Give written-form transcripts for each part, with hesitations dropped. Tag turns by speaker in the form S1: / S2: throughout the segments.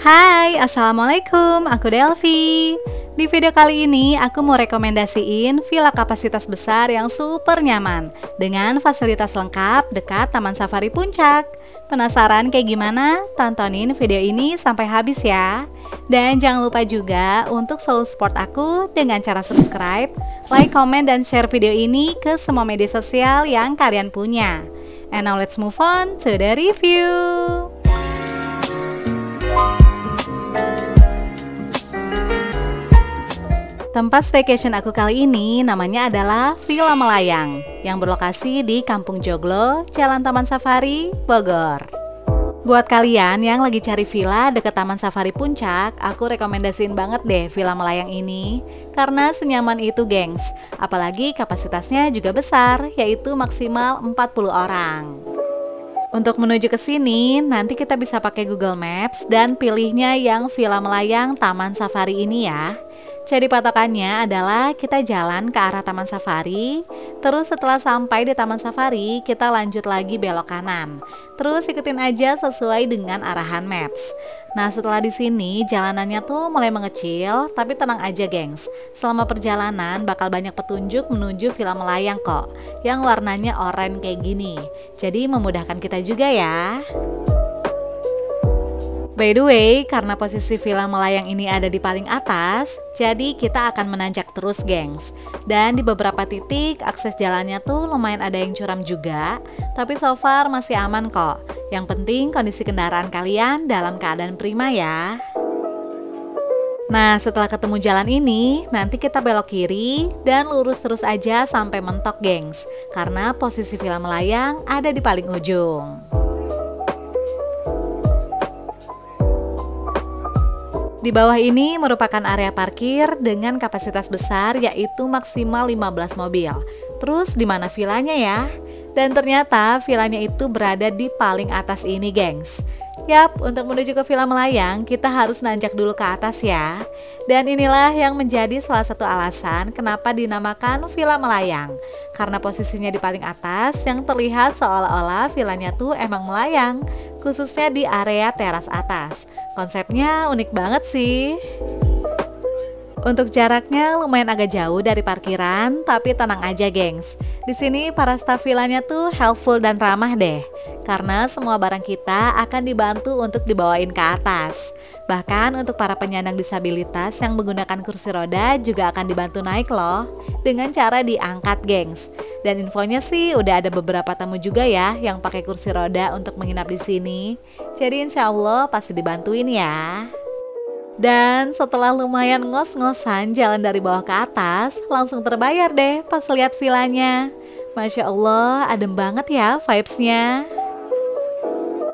S1: Hai, Assalamualaikum, aku Delvi. Di video kali ini aku mau rekomendasiin villa kapasitas besar yang super nyaman dengan fasilitas lengkap dekat Taman Safari Puncak. Penasaran kayak gimana? Tontonin video ini sampai habis ya. Dan jangan lupa juga untuk selalu support aku dengan cara subscribe, like, komen, dan share video ini ke semua media sosial yang kalian punya. And now let's move on to the review. Tempat staycation aku kali ini namanya adalah Villa Melayang yang berlokasi di Kampung Joglo, Jalan Taman Safari, Bogor. Buat kalian yang lagi cari villa deket Taman Safari Puncak, aku rekomendasiin banget deh Villa Melayang ini karena senyaman itu, gengs. Apalagi kapasitasnya juga besar, yaitu maksimal 40 orang. Untuk menuju ke sini, nanti kita bisa pakai Google Maps dan pilihnya yang Villa Melayang Taman Safari ini ya. Jadi patokannya adalah kita jalan ke arah Taman Safari, terus setelah sampai di Taman Safari, kita lanjut lagi belok kanan. Terus ikutin aja sesuai dengan arahan Maps. Nah, setelah di sini jalanannya tuh mulai mengecil, tapi tenang aja, gengs. Selama perjalanan bakal banyak petunjuk menuju Villa Melayang kok, yang warnanya oranye kayak gini. Jadi memudahkan kita juga ya. By the way, karena posisi Villa Melayang ini ada di paling atas, jadi kita akan menanjak terus, gengs. Dan di beberapa titik akses jalannya tuh lumayan ada yang curam juga, tapi so far masih aman kok. Yang penting kondisi kendaraan kalian dalam keadaan prima ya. Nah, setelah ketemu jalan ini, nanti kita belok kiri dan lurus terus aja sampai mentok, gengs. Karena posisi Villa Melayang ada di paling ujung. Di bawah ini merupakan area parkir dengan kapasitas besar, yaitu maksimal 15 mobil. Terus di mana villanya ya? Dan ternyata villanya itu berada di paling atas ini, gengs. Yap, untuk menuju ke Villa Melayang kita harus nanjak dulu ke atas ya. Dan inilah yang menjadi salah satu alasan kenapa dinamakan Villa Melayang. Karena posisinya di paling atas yang terlihat seolah-olah villanya tuh emang melayang, khususnya di area teras atas. Konsepnya unik banget sih. Untuk jaraknya lumayan agak jauh dari parkiran, tapi tenang aja, gengs. Di sini para staf villanya tuh helpful dan ramah deh, karena semua barang kita akan dibantu untuk dibawain ke atas. Bahkan untuk para penyandang disabilitas yang menggunakan kursi roda juga akan dibantu naik loh, dengan cara diangkat, gengs. Dan infonya sih udah ada beberapa tamu juga ya yang pakai kursi roda untuk menginap di sini. Jadi insya Allah pasti dibantuin ya. Dan setelah lumayan ngos-ngosan jalan dari bawah ke atas, langsung terbayar deh pas lihat villanya. Masya Allah, adem banget ya vibes-nya.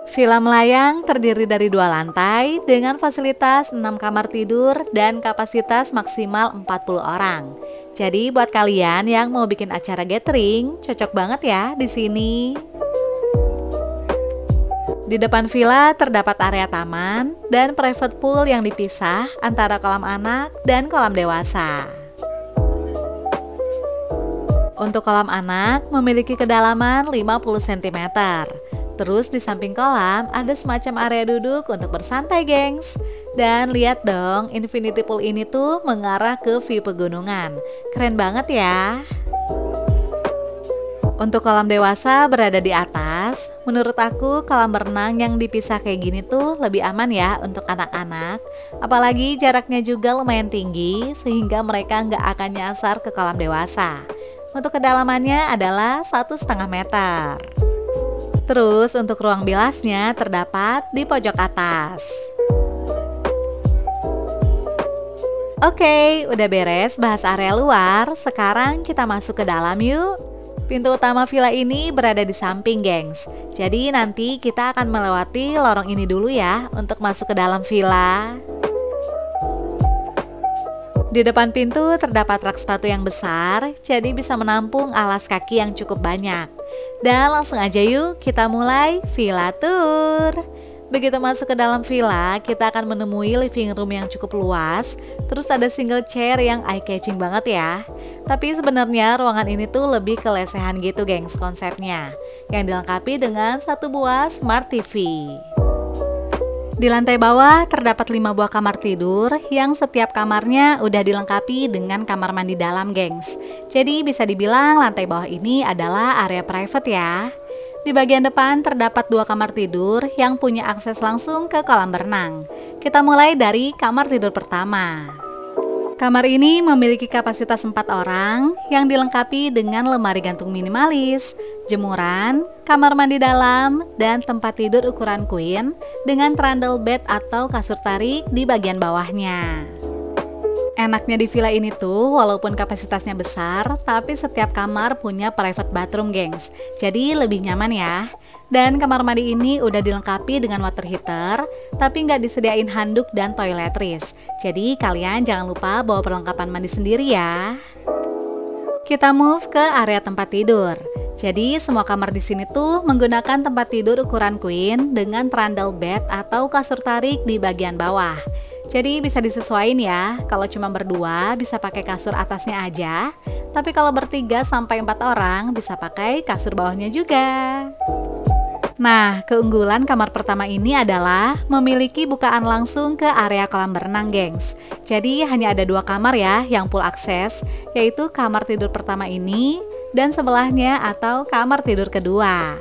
S1: Villa Melayang terdiri dari 2 lantai dengan fasilitas 6 kamar tidur dan kapasitas maksimal 40 orang. Jadi buat kalian yang mau bikin acara gathering, cocok banget ya di sini. Di depan villa terdapat area taman dan private pool yang dipisah antara kolam anak dan kolam dewasa. Untuk kolam anak memiliki kedalaman 50 cm. Terus di samping kolam ada semacam area duduk untuk bersantai, gengs. Dan lihat dong, infinity pool ini tuh mengarah ke view pegunungan. Keren banget ya. Untuk kolam dewasa berada di atas, menurut aku kolam berenang yang dipisah kayak gini tuh lebih aman ya untuk anak-anak. Apalagi jaraknya juga lumayan tinggi sehingga mereka nggak akan nyasar ke kolam dewasa. Untuk kedalamannya adalah 1,5 meter. Terus untuk ruang bilasnya terdapat di pojok atas. Oke, udah beres bahas area luar, sekarang kita masuk ke dalam yuk. Pintu utama villa ini berada di samping, gengs. Jadi nanti kita akan melewati lorong ini dulu ya untuk masuk ke dalam villa. Di depan pintu terdapat rak sepatu yang besar, jadi bisa menampung alas kaki yang cukup banyak. Dan langsung aja yuk kita mulai villa tour. Begitu masuk ke dalam villa, kita akan menemui living room yang cukup luas. Terus ada single chair yang eye-catching banget ya. Tapi sebenarnya ruangan ini tuh lebih ke lesehan gitu, gengs, konsepnya. Yang dilengkapi dengan 1 buah Smart TV. Di lantai bawah terdapat 5 buah kamar tidur yang setiap kamarnya udah dilengkapi dengan kamar mandi dalam, gengs. Jadi bisa dibilang lantai bawah ini adalah area private ya. Di bagian depan terdapat 2 kamar tidur yang punya akses langsung ke kolam berenang. Kita mulai dari kamar tidur pertama. Kamar ini memiliki kapasitas 4 orang yang dilengkapi dengan lemari gantung minimalis, jemuran, kamar mandi dalam, dan tempat tidur ukuran queen dengan trundle bed atau kasur tarik di bagian bawahnya. Enaknya di villa ini tuh, walaupun kapasitasnya besar, tapi setiap kamar punya private bathroom, gengs. Jadi lebih nyaman ya. Dan kamar mandi ini udah dilengkapi dengan water heater, tapi nggak disediain handuk dan toiletries. Jadi kalian jangan lupa bawa perlengkapan mandi sendiri ya. Kita move ke area tempat tidur. Jadi semua kamar di sini tuh menggunakan tempat tidur ukuran queen dengan trundle bed atau kasur tarik di bagian bawah. Jadi bisa disesuaikan ya. Kalau cuma berdua bisa pakai kasur atasnya aja, tapi kalau bertiga sampai 4 orang bisa pakai kasur bawahnya juga. Nah, keunggulan kamar pertama ini adalah memiliki bukaan langsung ke area kolam berenang, gengs. Jadi hanya ada 2 kamar ya yang full akses, yaitu kamar tidur pertama ini dan sebelahnya atau kamar tidur kedua.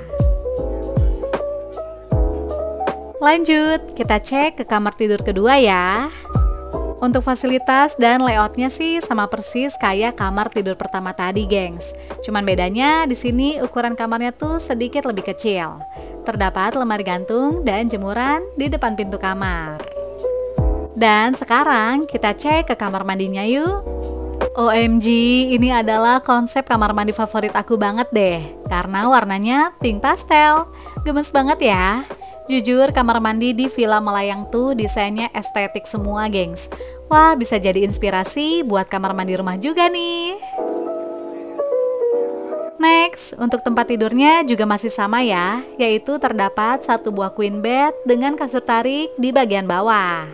S1: Lanjut, kita cek ke kamar tidur kedua ya. Untuk fasilitas dan layoutnya sih sama persis kayak kamar tidur pertama tadi, gengs. Cuman bedanya di sini ukuran kamarnya tuh sedikit lebih kecil. Terdapat lemari gantung dan jemuran di depan pintu kamar. Dan sekarang kita cek ke kamar mandinya yuk. OMG, ini adalah konsep kamar mandi favorit aku banget deh, karena warnanya pink pastel. Gemes banget ya. Jujur, kamar mandi di Villa Melayang tuh desainnya estetik semua, gengs. Wah, bisa jadi inspirasi buat kamar mandi rumah juga nih. Next, untuk tempat tidurnya juga masih sama ya, yaitu terdapat 1 buah queen bed dengan kasur tarik di bagian bawah.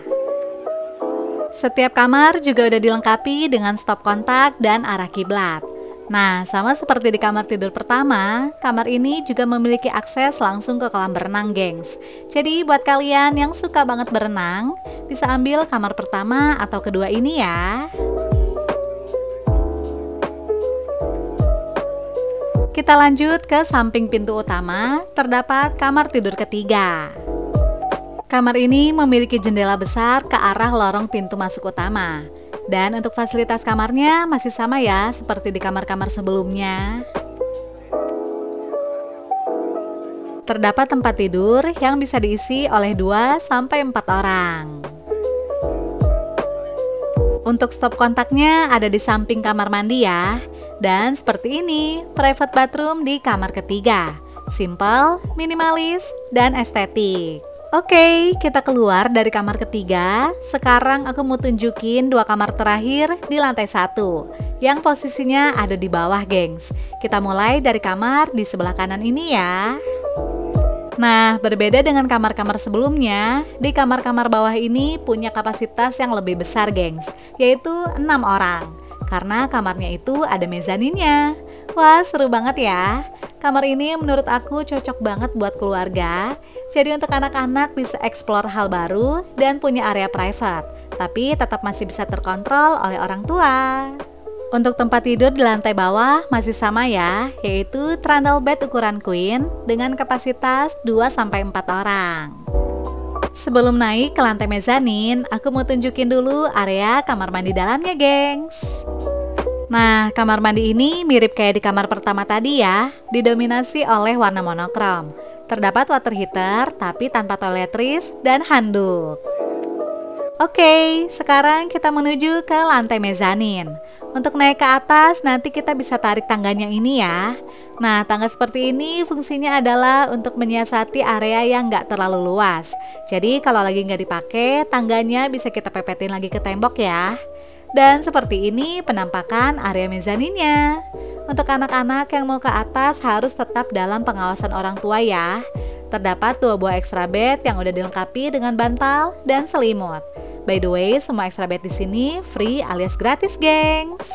S1: Setiap kamar juga udah dilengkapi dengan stop kontak dan arah kiblat. Nah, sama seperti di kamar tidur pertama, kamar ini juga memiliki akses langsung ke kolam berenang, gengs. Jadi buat kalian yang suka banget berenang, bisa ambil kamar pertama atau kedua ini ya. Kita lanjut ke samping pintu utama, terdapat kamar tidur ketiga. Kamar ini memiliki jendela besar ke arah lorong pintu masuk utama. Dan untuk fasilitas kamarnya masih sama ya, seperti di kamar-kamar sebelumnya. Terdapat tempat tidur yang bisa diisi oleh 2-4 orang. Untuk stop kontaknya ada di samping kamar mandi ya. Dan seperti ini, private bathroom di kamar ketiga. Simple, minimalis, dan estetik. Oke, kita keluar dari kamar ketiga. Sekarang aku mau tunjukin 2 kamar terakhir di lantai 1, yang posisinya ada di bawah, gengs. Kita mulai dari kamar di sebelah kanan ini ya. Nah, berbeda dengan kamar-kamar sebelumnya, di kamar-kamar bawah ini punya kapasitas yang lebih besar, gengs, yaitu 6 orang. Karena kamarnya itu ada mezaninnya. Wah, seru banget ya. Kamar ini menurut aku cocok banget buat keluarga. Jadi untuk anak-anak bisa explore hal baru dan punya area private, tapi tetap masih bisa terkontrol oleh orang tua. Untuk tempat tidur di lantai bawah masih sama ya, yaitu trundle bed ukuran queen dengan kapasitas 2-4 orang. Sebelum naik ke lantai mezanin, aku mau tunjukin dulu area kamar mandi dalamnya, gengs. Nah, kamar mandi ini mirip kayak di kamar pertama tadi ya, didominasi oleh warna monokrom. Terdapat water heater, tapi tanpa toiletries dan handuk. Oke, sekarang kita menuju ke lantai mezanin. Untuk naik ke atas, nanti kita bisa tarik tangganya ini ya. Nah, tangga seperti ini fungsinya adalah untuk menyiasati area yang nggak terlalu luas. Jadi kalau lagi nggak dipakai, tangganya bisa kita pepetin lagi ke tembok ya. Dan seperti ini penampakan area mezaninnya. Untuk anak-anak yang mau ke atas harus tetap dalam pengawasan orang tua ya. Terdapat 2 buah extra bed yang udah dilengkapi dengan bantal dan selimut. By the way, semua extra bed di sini free alias gratis, gengs.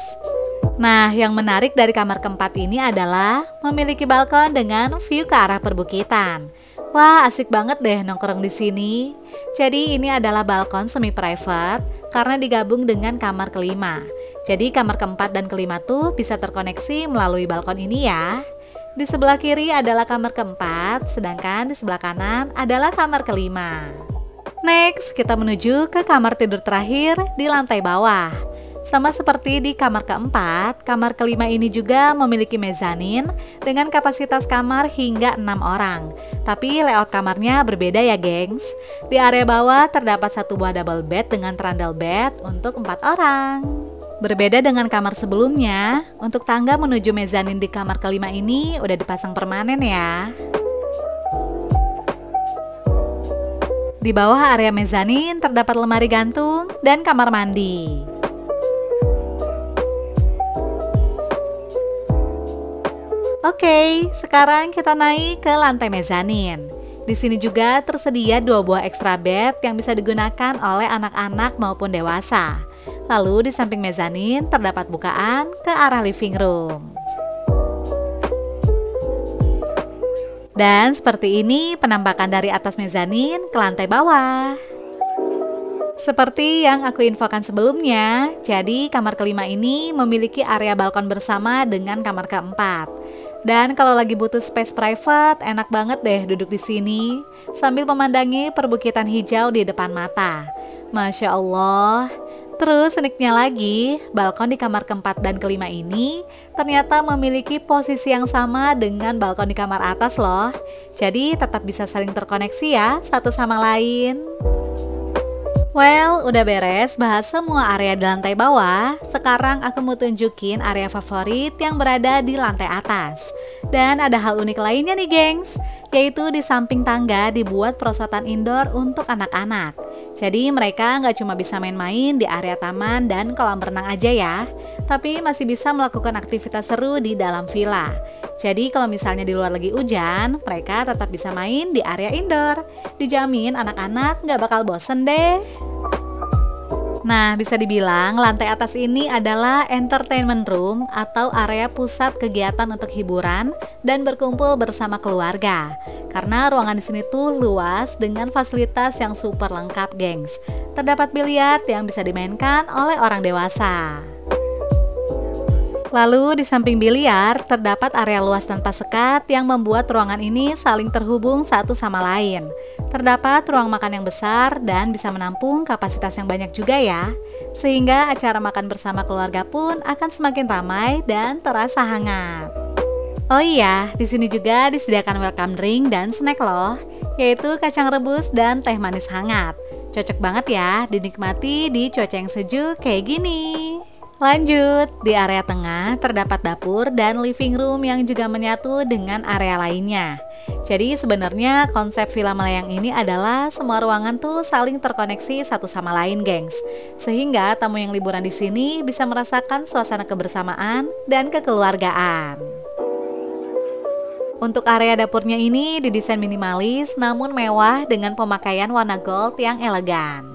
S1: Nah, yang menarik dari kamar keempat ini adalah memiliki balkon dengan view ke arah perbukitan. Wah, asik banget deh nongkrong di sini. Jadi ini adalah balkon semi private karena digabung dengan kamar kelima. Jadi kamar keempat dan kelima tuh bisa terkoneksi melalui balkon ini ya. Di sebelah kiri adalah kamar keempat, sedangkan di sebelah kanan adalah kamar kelima. Next, kita menuju ke kamar tidur terakhir di lantai bawah. Sama seperti di kamar keempat, kamar kelima ini juga memiliki mezanin dengan kapasitas kamar hingga 6 orang. Tapi layout kamarnya berbeda ya gengs. Di area bawah terdapat satu buah double bed dengan trundle bed untuk 4 orang. Berbeda dengan kamar sebelumnya, untuk tangga menuju mezanin di kamar kelima ini udah dipasang permanen ya. Di bawah area mezanin terdapat lemari gantung dan kamar mandi. Oke, sekarang kita naik ke lantai mezanin. Di sini juga tersedia 2 buah extra bed yang bisa digunakan oleh anak-anak maupun dewasa. Lalu di samping mezanin terdapat bukaan ke arah living room. Dan seperti ini penampakan dari atas mezanin ke lantai bawah. Seperti yang aku infokan sebelumnya, jadi kamar kelima ini memiliki area balkon bersama dengan kamar keempat. Dan kalau lagi butuh space private, enak banget deh duduk di sini sambil memandangi perbukitan hijau di depan mata. Masya Allah. Terus uniknya lagi, balkon di kamar keempat dan kelima ini ternyata memiliki posisi yang sama dengan balkon di kamar atas loh. Jadi tetap bisa saling terkoneksi ya satu sama lain. Well, udah beres bahas semua area di lantai bawah. Sekarang aku mau tunjukin area favorit yang berada di lantai atas. Dan ada hal unik lainnya nih gengs, yaitu di samping tangga dibuat perosotan indoor untuk anak-anak. Jadi mereka nggak cuma bisa main-main di area taman dan kolam renang aja ya, tapi masih bisa melakukan aktivitas seru di dalam villa. Jadi kalau misalnya di luar lagi hujan, mereka tetap bisa main di area indoor. Dijamin anak-anak nggak bakal bosen deh. Nah, bisa dibilang lantai atas ini adalah entertainment room atau area pusat kegiatan untuk hiburan dan berkumpul bersama keluarga. Karena ruangan di sini tuh luas dengan fasilitas yang super lengkap, gengs. Terdapat biliar yang bisa dimainkan oleh orang dewasa. Lalu di samping biliar terdapat area luas tanpa sekat yang membuat ruangan ini saling terhubung satu sama lain. Terdapat ruang makan yang besar dan bisa menampung kapasitas yang banyak juga ya. Sehingga acara makan bersama keluarga pun akan semakin ramai dan terasa hangat. Oh iya, di sini juga disediakan welcome drink dan snack loh, yaitu kacang rebus dan teh manis hangat. Cocok banget ya dinikmati di cuaca yang sejuk kayak gini. Lanjut, di area tengah terdapat dapur dan living room yang juga menyatu dengan area lainnya. Jadi sebenarnya konsep Villa Melayang ini adalah semua ruangan tuh saling terkoneksi satu sama lain, gengs. Sehingga tamu yang liburan di sini bisa merasakan suasana kebersamaan dan kekeluargaan. Untuk area dapurnya ini didesain minimalis namun mewah dengan pemakaian warna gold yang elegan.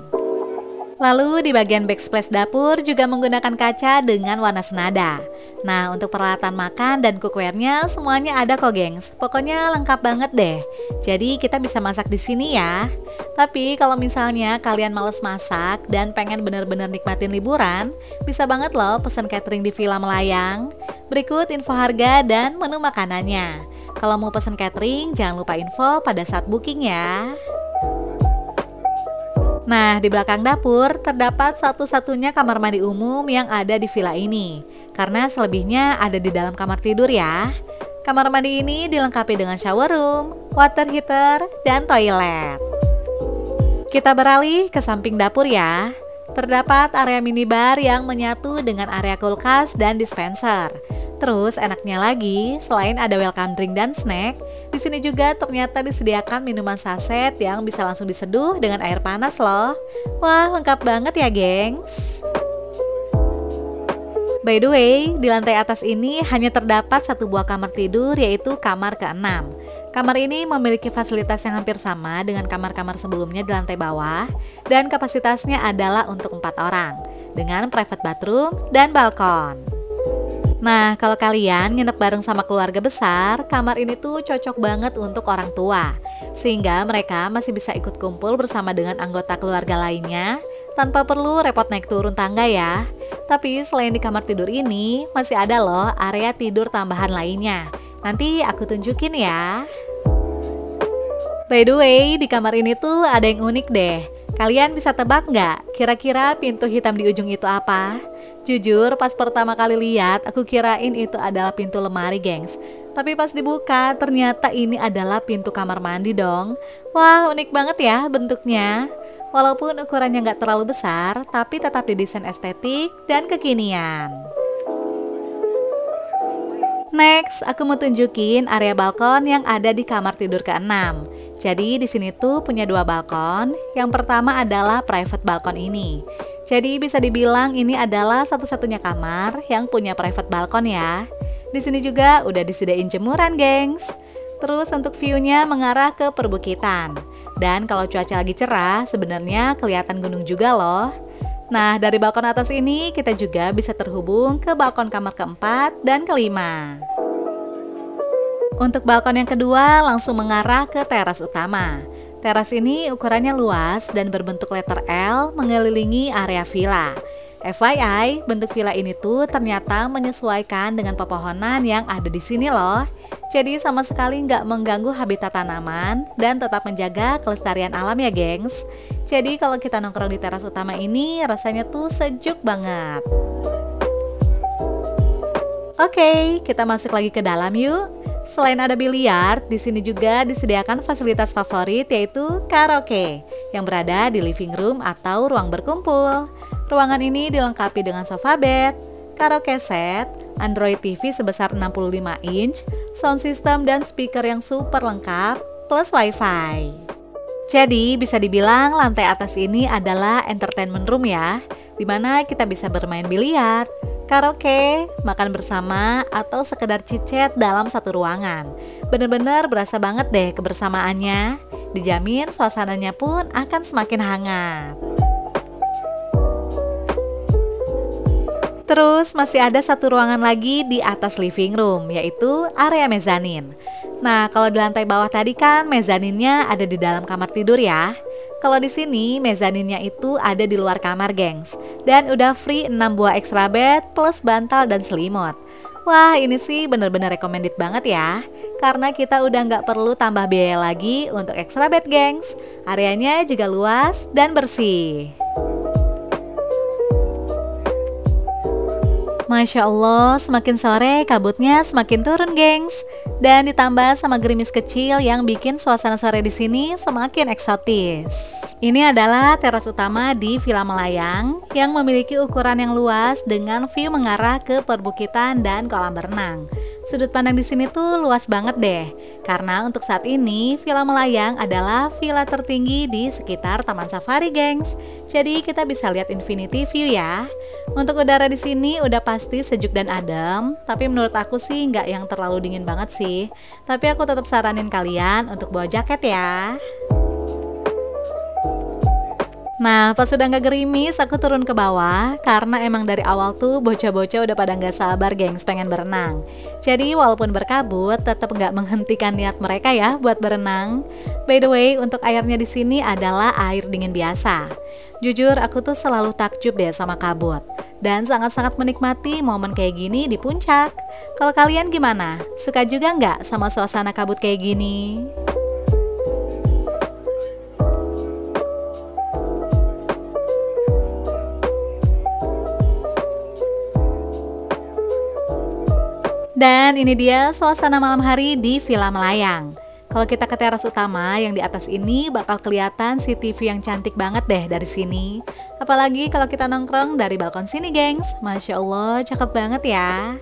S1: Lalu di bagian backsplash dapur juga menggunakan kaca dengan warna senada. Nah, untuk peralatan makan dan cookware-nya semuanya ada kok, gengs. Pokoknya lengkap banget deh. Jadi kita bisa masak di sini ya. Tapi kalau misalnya kalian males masak dan pengen bener-bener nikmatin liburan, bisa banget loh pesen catering di Villa Melayang. Berikut info harga dan menu makanannya. Kalau mau pesen catering, jangan lupa info pada saat booking ya. Nah, di belakang dapur terdapat satu-satunya kamar mandi umum yang ada di villa ini. Karena selebihnya ada di dalam kamar tidur ya. Kamar mandi ini dilengkapi dengan shower room, water heater, dan toilet. Kita beralih ke samping dapur ya. Terdapat area minibar yang menyatu dengan area kulkas dan dispenser. Terus enaknya lagi, selain ada welcome drink dan snack, di sini juga ternyata disediakan minuman saset yang bisa langsung diseduh dengan air panas loh. Wah, lengkap banget ya, gengs. By the way, di lantai atas ini hanya terdapat satu buah kamar tidur, yaitu kamar ke-6. Kamar ini memiliki fasilitas yang hampir sama dengan kamar-kamar sebelumnya di lantai bawah, dan kapasitasnya adalah untuk 4 orang, dengan private bathroom dan balkon. Nah, kalau kalian nginep bareng sama keluarga besar, kamar ini tuh cocok banget untuk orang tua. sehingga mereka masih bisa ikut kumpul bersama dengan anggota keluarga lainnya tanpa perlu repot naik turun tangga ya. Tapi selain di kamar tidur ini, masih ada loh area tidur tambahan lainnya. Nanti aku tunjukin ya. By the way, di kamar ini tuh ada yang unik deh. Kalian bisa tebak nggak? Kira-kira pintu hitam di ujung itu apa? Jujur, pas pertama kali lihat, aku kirain itu adalah pintu lemari, gengs. Tapi pas dibuka, ternyata ini adalah pintu kamar mandi dong. Wah, unik banget ya bentuknya. Walaupun ukurannya nggak terlalu besar, tapi tetap didesain estetik dan kekinian. Next, aku mau tunjukin area balkon yang ada di kamar tidur ke-6. Jadi di sini tuh punya 2 balkon. Yang pertama adalah private balkon ini. Jadi bisa dibilang ini adalah satu-satunya kamar yang punya private balkon ya. Di sini juga udah disediain jemuran, gengs. Terus untuk view-nya mengarah ke perbukitan. Dan kalau cuaca lagi cerah, sebenarnya kelihatan gunung juga loh. Nah, dari balkon atas ini kita juga bisa terhubung ke balkon kamar ke-4 dan ke-5. Untuk balkon yang kedua langsung mengarah ke teras utama. Teras ini ukurannya luas dan berbentuk letter L mengelilingi area villa. FYI, bentuk villa ini tuh ternyata menyesuaikan dengan pepohonan yang ada di sini loh. Jadi sama sekali nggak mengganggu habitat tanaman dan tetap menjaga kelestarian alam ya, gengs. Jadi kalau kita nongkrong di teras utama ini rasanya tuh sejuk banget. Oke, kita masuk lagi ke dalam yuk. Selain ada biliar, di sini juga disediakan fasilitas favorit yaitu karaoke yang berada di living room atau ruang berkumpul. Ruangan ini dilengkapi dengan sofa bed, karaoke set, Android TV sebesar 65 inch, sound system dan speaker yang super lengkap, plus wifi. Jadi bisa dibilang lantai atas ini adalah entertainment room ya, dimana kita bisa bermain biliar, karaoke, makan bersama, atau sekedar chit-chat dalam satu ruangan. Bener-bener berasa banget deh kebersamaannya. Dijamin suasananya pun akan semakin hangat. Terus masih ada satu ruangan lagi di atas living room, yaitu area mezanin. Nah, kalau di lantai bawah tadi kan mezaninnya ada di dalam kamar tidur ya. Kalau di sini mezaninnya itu ada di luar kamar, gengs. Dan udah free 6 buah extra bed plus bantal dan selimut. Wah, ini sih bener-bener recommended banget ya. Karena kita udah nggak perlu tambah biaya lagi untuk extra bed, gengs. Areanya juga luas dan bersih. Masya Allah, semakin sore kabutnya semakin turun, gengs. Dan ditambah sama gerimis kecil yang bikin suasana sore di sini semakin eksotis. Ini adalah teras utama di Villa Melayang yang memiliki ukuran yang luas dengan view mengarah ke perbukitan dan kolam berenang. Sudut pandang di sini tuh luas banget deh. Karena untuk saat ini Villa Melayang adalah villa tertinggi di sekitar Taman Safari, gengs. Jadi kita bisa lihat infinity view ya. Untuk udara di sini udah pasti sejuk dan adem, tapi menurut aku sih nggak yang terlalu dingin banget sih. Tapi aku tetap saranin kalian untuk bawa jaket ya. Nah, pas sudah nggak gerimis, aku turun ke bawah karena emang dari awal tuh bocah-bocah udah pada nggak sabar, gengs, pengen berenang. Jadi walaupun berkabut, tetap nggak menghentikan niat mereka ya buat berenang. By the way, untuk airnya di sini adalah air dingin biasa. Jujur, aku tuh selalu takjub deh sama kabut dan sangat-sangat menikmati momen kayak gini di puncak. Kalau kalian gimana? Suka juga nggak sama suasana kabut kayak gini? Dan ini dia suasana malam hari di Villa Melayang. Kalau kita ke teras utama yang di atas ini bakal kelihatan city view yang cantik banget deh dari sini. Apalagi kalau kita nongkrong dari balkon sini, gengs. Masya Allah, cakep banget ya.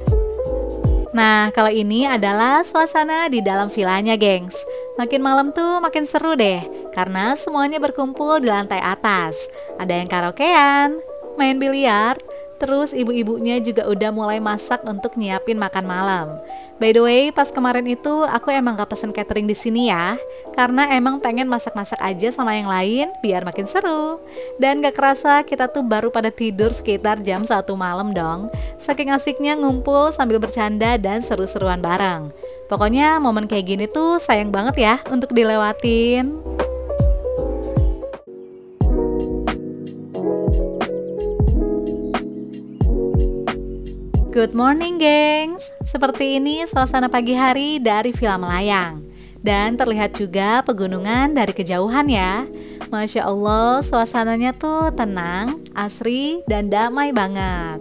S1: Nah, kalau ini adalah suasana di dalam villanya, gengs. Makin malam tuh makin seru deh, karena semuanya berkumpul di lantai atas. Ada yang karaokean, main biliar, terus ibu-ibunya juga udah mulai masak untuk nyiapin makan malam. By the way, pas kemarin itu aku emang gak pesen catering di sini ya, karena emang pengen masak-masak aja sama yang lain biar makin seru. Dan gak kerasa kita tuh baru pada tidur sekitar jam 1 malam dong. Saking asiknya ngumpul sambil bercanda dan seru-seruan bareng. Pokoknya momen kayak gini tuh sayang banget ya untuk dilewatin. Good morning, gengs. Seperti ini suasana pagi hari dari Villa Melayang. Dan terlihat juga pegunungan dari kejauhan ya. Masya Allah, suasananya tuh tenang, asri, dan damai banget.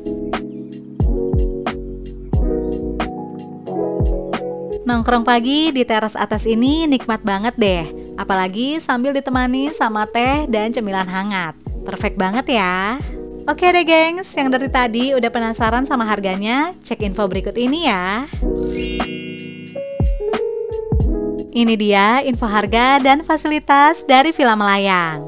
S1: Nongkrong pagi di teras atas ini nikmat banget deh. Apalagi sambil ditemani sama teh dan cemilan hangat. Perfect banget ya. Oke deh gengs, yang dari tadi udah penasaran sama harganya? Cek info berikut ini ya. Ini dia info harga dan fasilitas dari Villa Melayang.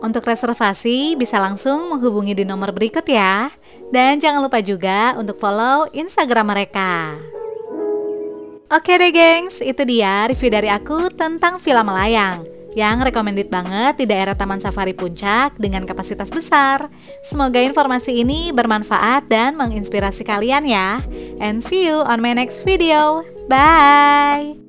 S1: Untuk reservasi bisa langsung menghubungi di nomor berikut ya. Dan jangan lupa juga untuk follow Instagram mereka. Oke deh gengs, itu dia review dari aku tentang Villa Melayang yang recommended banget di daerah Taman Safari Puncak dengan kapasitas besar. Semoga informasi ini bermanfaat dan menginspirasi kalian ya. And see you on my next video. Bye!